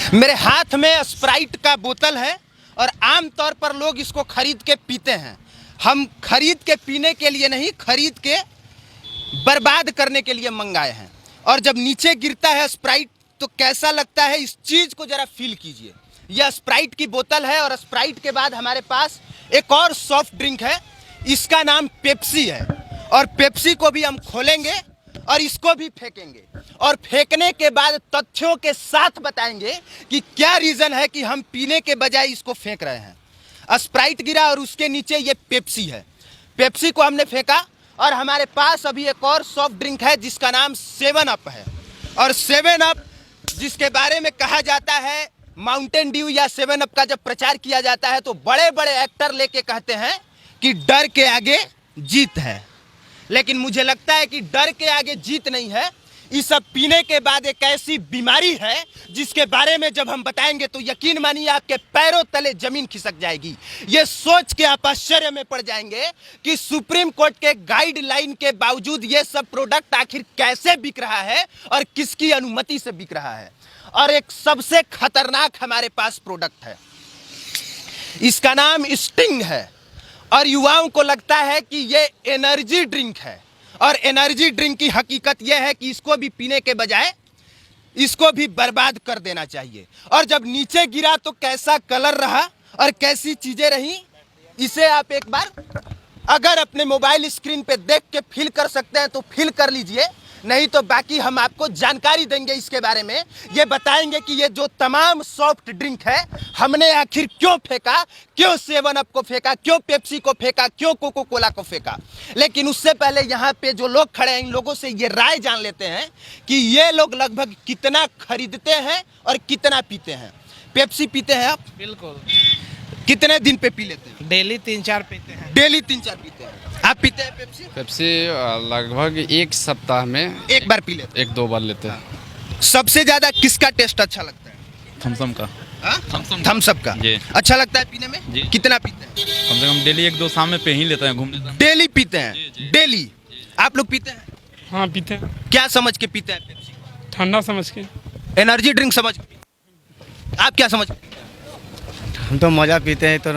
मेरे हाथ में स्प्राइट का बोतल है और आमतौर पर लोग इसको खरीद के पीते हैं। हम खरीद के पीने के लिए नहीं, खरीद के बर्बाद करने के लिए मंगाए हैं। और जब नीचे गिरता है स्प्राइट तो कैसा लगता है, इस चीज़ को ज़रा फील कीजिए। यह स्प्राइट की बोतल है और स्प्राइट के बाद हमारे पास एक और सॉफ्ट ड्रिंक है, इसका नाम पेप्सी है। और पेप्सी को भी हम खोलेंगे और इसको भी फेंकेंगे और फेंकने के बाद तथ्यों के साथ बताएंगे कि क्या रीज़न है कि हम पीने के बजाय इसको फेंक रहे हैं। स्प्राइट गिरा और उसके नीचे ये पेप्सी है। पेप्सी को हमने फेंका और हमारे पास अभी एक और सॉफ्ट ड्रिंक है जिसका नाम 7 अप है। और 7 अप जिसके बारे में कहा जाता है, माउंटेन ड्यू या 7 अप का जब प्रचार किया जाता है तो बड़े बड़े एक्टर लेके कहते हैं कि डर के आगे जीत है। लेकिन मुझे लगता है कि डर के आगे जीत नहीं है, इस सब पीने के बाद एक ऐसी बीमारी है जिसके बारे में जब हम बताएंगे तो यकीन मानिए आपके पैरों तले जमीन खिसक जाएगी। ये सोच के आप आश्चर्य में पड़ जाएंगे कि सुप्रीम कोर्ट के गाइडलाइन के बावजूद ये सब प्रोडक्ट आखिर कैसे बिक रहा है और किसकी अनुमति से बिक रहा है। और एक सबसे खतरनाक हमारे पास प्रोडक्ट है, इसका नाम स्टिंग है। और युवाओं को लगता है कि ये एनर्जी ड्रिंक है और एनर्जी ड्रिंक की हकीकत यह है कि इसको भी पीने के बजाय इसको भी बर्बाद कर देना चाहिए। और जब नीचे गिरा तो कैसा कलर रहा और कैसी चीजें रही, इसे आप एक बार अगर अपने मोबाइल स्क्रीन पे देख के फील कर सकते हैं तो फील कर लीजिए, नहीं तो बाकी हम आपको जानकारी देंगे इसके बारे में। ये बताएंगे कि ये जो तमाम सॉफ्ट ड्रिंक है हमने आखिर क्यों फेंका, क्यों 7 अप को फेंका, क्यों पेप्सी को फेंका, क्यों कोको कोला को फेंका। लेकिन उससे पहले यहाँ पे जो लोग खड़े हैं इन लोगों से ये राय जान लेते हैं कि ये लोग लगभग कितना खरीदते हैं और कितना पीते हैं। पेप्सी पीते हैं आप? बिल्कुल। कितने दिन पे पी लेते हैं? डेली 3-4 पीते हैं। डेली 3-4 पीते हैं। आप पीते हैं पेप्सी? पेप्सी लगभग एक सप्ताह में एक बार पी लेते हैं? 1-2 बार लेते हैं। सबसे ज्यादा किसका टेस्ट अच्छा लगता है? थम्सअप का। थम्स अप का जी। अच्छा लगता है पीने में? जी। कितना पीते हैं? कम से कम डेली 1-2 शाम में पे ही लेते हैं, घूमने जाते हैं। डेली पीते हैं? जी, जी। डेली। आप लोग पीते हैं? हाँ पीते हैं, क्या समझ के पीते हैं पेप्सी? ठंडा समझ के। एनर्जी ड्रिंक समझ के? आप क्या समझ के? हम तो मज़ा पीते हैं, तो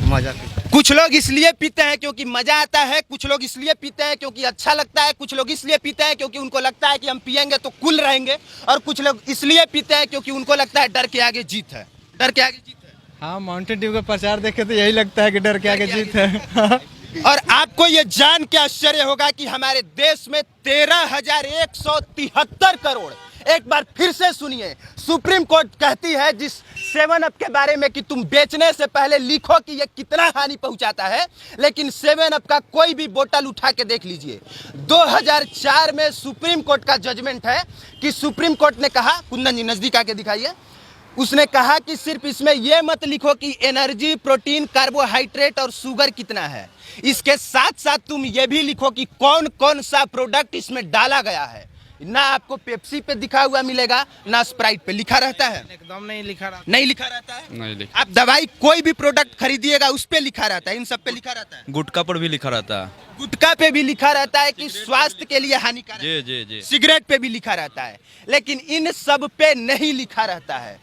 मज़ा पीते हैं। कुछ लोग इसलिए पीते हैं क्योंकि मजा आता है, कुछ लोग इसलिए पीते हैं क्योंकि अच्छा लगता है, कुछ लोग इसलिए पीते हैं क्योंकि उनको लगता है कि हम पिएंगे तो कूल रहेंगे, और कुछ लोग इसलिए पीते हैं क्योंकि उनको लगता है डर के आगे जीत है। डर के आगे जीत है। हाँ, माउंटेन ड्यू का प्रचार देखे तो यही लगता है कि डर के आगे जीत है। और आपको ये जान के आश्चर्य होगा कि हमारे देश में 13,173 करोड़, एक बार फिर से सुनिए, सुप्रीम कोर्ट कहती है जिस 7 अप के बारे में कि तुम बेचने से पहले लिखो कि ये कितना हानि पहुंचाता है, लेकिन 7 अप का कोई भी बोतल उठा के देख लीजिए। 2004 में सुप्रीम कोर्ट का जजमेंट है कि सुप्रीम कोर्ट ने कहा, कुंदन जी नजदीक आके दिखाइए, उसने कहा कि सिर्फ इसमें यह मत लिखो कि एनर्जी, प्रोटीन, कार्बोहाइड्रेट और शुगर कितना है, इसके साथ साथ तुम ये भी लिखो कि कौन कौन सा प्रोडक्ट इसमें डाला गया है। ना आपको पेप्सी पे दिखा हुआ मिलेगा, ना स्प्राइट पे लिखा रहता है। एकदम नहीं लिखा रहा। नहीं लिखा रहता है। नहीं लिखा। आप दवाई कोई भी प्रोडक्ट खरीदिएगा उस पे लिखा रहता है, इन सब पे लिखा रहता है। गुटखा पर भी लिखा रहता है। गुटखा पे भी लिखा रहता है कि स्वास्थ्य के लिए हानिकारक है। जी जी जी। सिगरेट पे भी लिखा रहता है, लेकिन इन सब पे नहीं लिखा रहता है।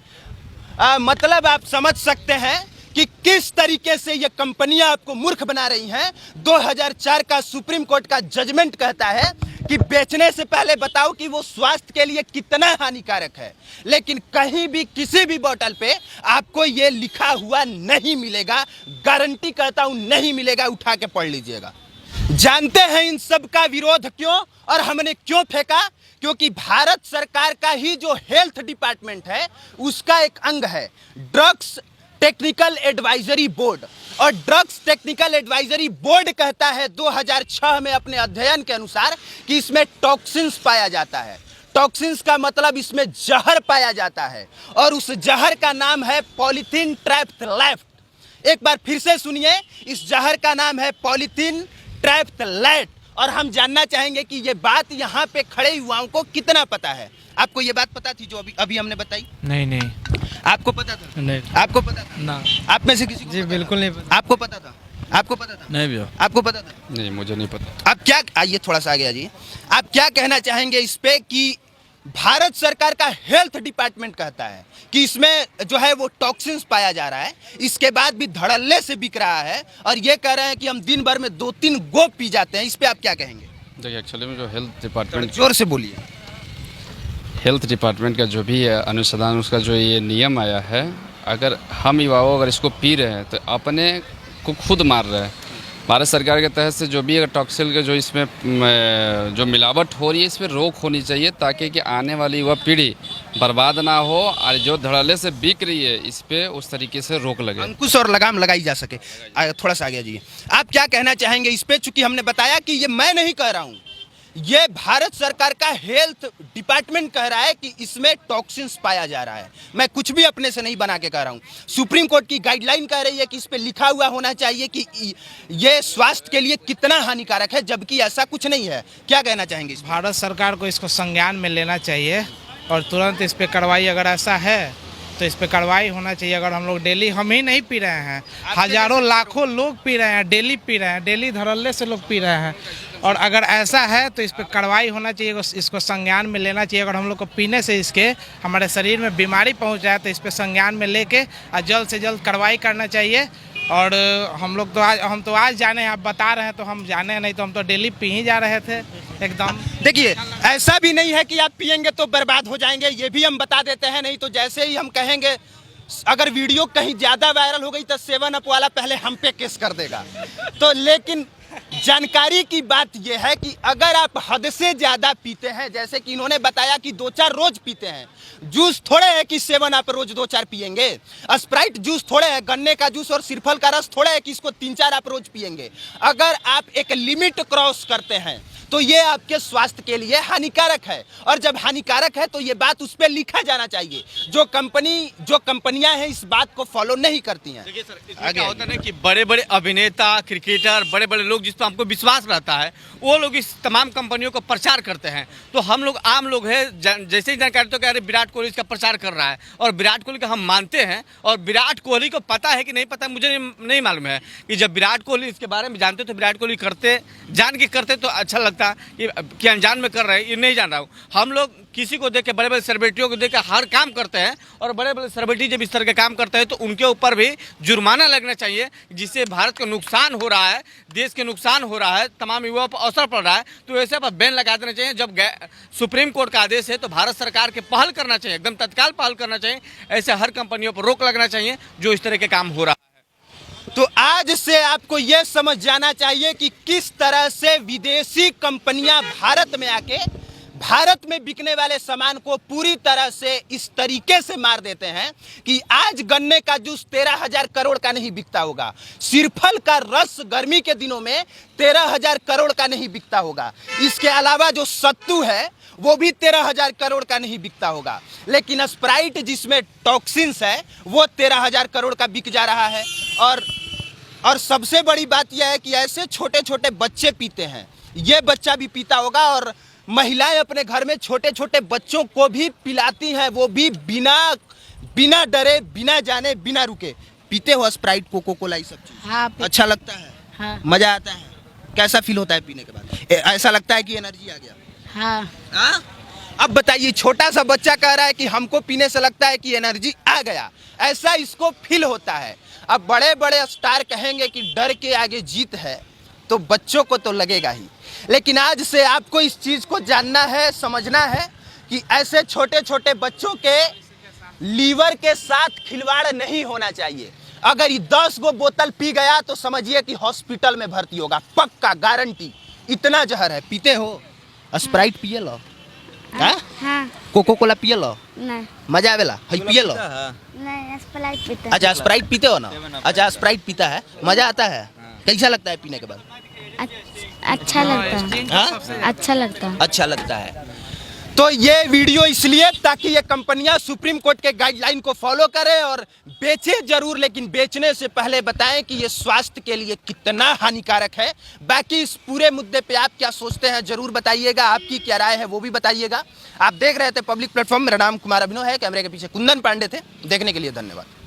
मतलब आप समझ सकते हैं कि किस तरीके से ये कंपनियां आपको मूर्ख बना रही हैं। 2004 का सुप्रीम कोर्ट का जजमेंट कहता है कि बेचने से पहले बताओ कि वो स्वास्थ्य के लिए कितना हानिकारक है, लेकिन कहीं भी किसी भी बोतल पे आपको ये लिखा हुआ नहीं मिलेगा। गारंटी करता हूं नहीं मिलेगा, उठा के पढ़ लीजिएगा। जानते हैं इन सब का विरोध क्यों और हमने क्यों फेंका? क्योंकि भारत सरकार का ही जो हेल्थ डिपार्टमेंट है उसका एक अंग है ड्रग्स टेक्निकल एडवाइजरी बोर्ड, और ड्रग्स टेक्निकल एडवाइजरी बोर्ड कहता है 2006 में अपने अध्ययन के अनुसार कि इसमें टॉक्सिन्स पाया जाता है। टॉक्सिन्स का मतलब इसमें जहर पाया जाता है, और उस जहर का नाम है पॉलीथीन ट्राइफ्थलैट। एक बार फिर से सुनिए, इस जहर का नाम है पॉलीथीन ट्राइफ्थलैट। और हम जानना चाहेंगे कि ये बात यहाँ पे खड़े युवाओं को कितना पता है। आपको ये बात पता थी जो अभी हमने बताई? नहीं। आपको पता था? नहीं। आपको पता था? ना। आप में से किसी को? जी बिल्कुल नहीं पता। आपको पता था? आपको पता था? नहीं भैया। आपको पता था? नहीं, मुझे नहीं पता। आप क्या, आइए थोड़ा सा आगे आ जाइए, आप क्या कहना चाहेंगे इस पे कि भारत सरकार का हेल्थ डिपार्टमेंट कहता है कि इसमें जो है वो टॉक्सिन्स पाया जा रहा है, इसके बाद भी धड़ल्ले से बिक रहा है और ये कह रहे हैं कि हम दिन भर में 2-3 गो पी जाते हैं। इस पे आप क्या कहेंगे? देखिए एक्चुअली में जो हेल्थ डिपार्टमेंट का जो भी है अनुसंधान, उसका जो ये नियम आया है, अगर हम युवाओं अगर इसको पी रहे हैं तो अपने को खुद मार रहे हैं। भारत सरकार के तहत से जो भी अगर टॉक्सिल के जो इसमें जो मिलावट हो रही है, इस पर रोक होनी चाहिए ताकि कि आने वाली युवा पीढ़ी बर्बाद ना हो और जो धड़ल्ले से बिक रही है इस पे उस तरीके से रोक लगे, अंकुश और लगाम लगाई जा सके। थोड़ा सा आगे जी, आप क्या कहना चाहेंगे इस पे? चूंकि हमने बताया कि ये मैं नहीं कह रहा हूँ, ये भारत सरकार का हेल्थ डिपार्टमेंट कह रहा है कि इसमें टॉक्सिन्स पाया जा रहा है। मैं कुछ भी अपने से नहीं बना के कह रहा हूँ। सुप्रीम कोर्ट की गाइडलाइन कह रही है कि इस पे लिखा हुआ होना चाहिए कि ये स्वास्थ्य के लिए कितना हानिकारक है, जबकि ऐसा कुछ नहीं है। क्या कहना चाहेंगे? भारत सरकार को इसको संज्ञान में लेना चाहिए और तुरंत इस पे कार्रवाई, अगर ऐसा है तो इस पे कार्रवाई होना चाहिए। अगर हम लोग डेली, हम ही नहीं पी रहे हैं, हजारों लाखों लोग पी रहे हैं, डेली पी रहे हैं, डेली धड़ल्ले से लोग पी रहे हैं, और अगर ऐसा है तो इस पे कार्रवाई होना चाहिए, इसको संज्ञान में लेना चाहिए। अगर हम लोग को पीने से इसके हमारे शरीर में बीमारी पहुंच जाए तो इस पे संज्ञान में लेके और जल्द से जल्द कार्रवाई करना चाहिए। और हम तो आज जाने, आप बता रहे हैं तो हम जाने, नहीं तो हम तो डेली पी ही जा रहे थे एकदम। देखिए, ऐसा भी नहीं है कि आप पिएंगे तो बर्बाद हो जाएंगे, ये भी हम बता देते हैं। नहीं तो जैसे ही हम कहेंगे, अगर वीडियो कहीं ज़्यादा वायरल हो गई तो 7 अप वाला पहले हम पे केस कर देगा। तो लेकिन जानकारी की बात यह है कि अगर आप हद से ज़्यादा पीते हैं, जैसे कि इन्होंने बताया कि 2-4 रोज पीते हैं, जूस थोड़े है कि 7 अप रोज 2-4 पिएंगे, स्प्राइट जूस थोड़े है, गन्ने का जूस और सिरफल का रस थोड़े है कि इसको 3-4 आप रोज पिएंगे। अगर आप एक लिमिट क्रॉस करते हैं तो ये आपके स्वास्थ्य के लिए हानिकारक है, और जब हानिकारक है तो ये बात उस पर लिखा जाना चाहिए। जो कंपनियां हैं इस बात को फॉलो नहीं करती हैं। देखिए सर, इसमें क्या होता है ना कि बड़े बड़े अभिनेता, क्रिकेटर, बड़े बड़े लोग जिस पर हमको विश्वास रहता है, वो लोग इस तमाम कंपनियों को प्रचार करते हैं। तो हम लोग आम लोग हैं, जैसे ही जानकारी तो कह रहे विराट कोहली इसका प्रचार कर रहा है और विराट कोहली का हम मानते हैं, और विराट कोहली को पता है कि नहीं पता मुझे नहीं मालूम है कि जब विराट कोहली इसके बारे में जानते तो विराट कोहली करते, जान के करते तो अच्छा लगता कि अनजान में कर रहे हैं, ये नहीं जान रहा हूँ। हम लोग किसी को देख के, बड़े बड़े सेलिब्रिटियों को देख के हर काम करते हैं, और बड़े बड़े सेलिब्रिटी जब इस तरह के काम करते हैं तो उनके ऊपर भी जुर्माना लगना चाहिए, जिससे भारत को नुकसान हो रहा है, देश के नुकसान हो रहा है, तमाम युवाओं पर असर पड़ रहा है। तो ऐसे पर बैन लगा देना चाहिए। जब सुप्रीम कोर्ट का आदेश है तो भारत सरकार के पहल करना चाहिए, एकदम तत्काल पहल करना चाहिए। ऐसे हर कंपनियों पर रोक लगना चाहिए जो इस तरह के काम हो रहा है। तो आज से आपको यह समझ जाना चाहिए कि किस तरह से विदेशी कंपनियां भारत में आके भारत में बिकने वाले सामान को पूरी तरह से इस तरीके से मार देते हैं कि आज गन्ने का जूस 13,000 करोड़ का नहीं बिकता होगा, सिरफल का रस गर्मी के दिनों में 13,000 करोड़ का नहीं बिकता होगा, इसके अलावा जो सत्तू है वो भी 13,000 करोड़ का नहीं बिकता होगा, लेकिन स्प्राइट जिसमें टॉक्सिन्स है वो 13,000 करोड़ का बिक जा रहा है। और सबसे बड़ी बात यह है कि ऐसे छोटे छोटे बच्चे पीते हैं, ये बच्चा भी पीता होगा, और महिलाएं अपने घर में छोटे छोटे बच्चों को भी पिलाती हैं, वो भी बिना डरे, बिना जाने, बिना रुके पीते हो स्प्राइट, कोको कोला, ये सब चीज। हाँ, अच्छा लगता है? हाँ। मजा आता है? कैसा फील होता है पीने के बाद? ऐसा लगता है कि एनर्जी आ गया? हाँ। हाँ? अब बताइए, छोटा सा बच्चा कह रहा है कि हमको पीने से लगता है कि एनर्जी आ गया, ऐसा इसको फील होता है। अब बड़े बड़े स्टार कहेंगे कि डर के आगे जीत है, तो बच्चों को तो लगेगा ही। लेकिन आज से आपको इस चीज को जानना है, समझना है कि ऐसे छोटे छोटे बच्चों के लीवर के साथ खिलवाड़ नहीं होना चाहिए। अगर ये 10 गो बोतल पी गया तो समझिए कि हॉस्पिटल में भर्ती होगा, पक्का, गारंटी। इतना जहर है। पीते हो? स्प्राइट पिए लो? हाँ। कोको कोला पिए लो? नहीं। मजा आवेला? हई पिए लो? नहीं, स्प्राइट पीते हैं। अच्छा, स्प्राइट पीते हो ना? अच्छा, स्प्राइट पीता है, मजा आता है? कैसा लगता है पीने के बाद? अच्छा लगता है। हाँ? अच्छा लगता है। अच्छा लगता है। तो ये वीडियो इसलिए ताकि ये कंपनियां सुप्रीम कोर्ट के गाइडलाइन को फॉलो करें और बेचे जरूर, लेकिन बेचने से पहले बताएं कि ये स्वास्थ्य के लिए कितना हानिकारक है। बाकी इस पूरे मुद्दे पे आप क्या सोचते हैं जरूर बताइएगा, आपकी क्या राय है वो भी बताइएगा। आप देख रहे थे पब्लिक प्लेटफॉर्म, मेरा नाम कुमार अभिनव है, कैमरे के पीछे कुंदन पांडे थे। देखने के लिए धन्यवाद।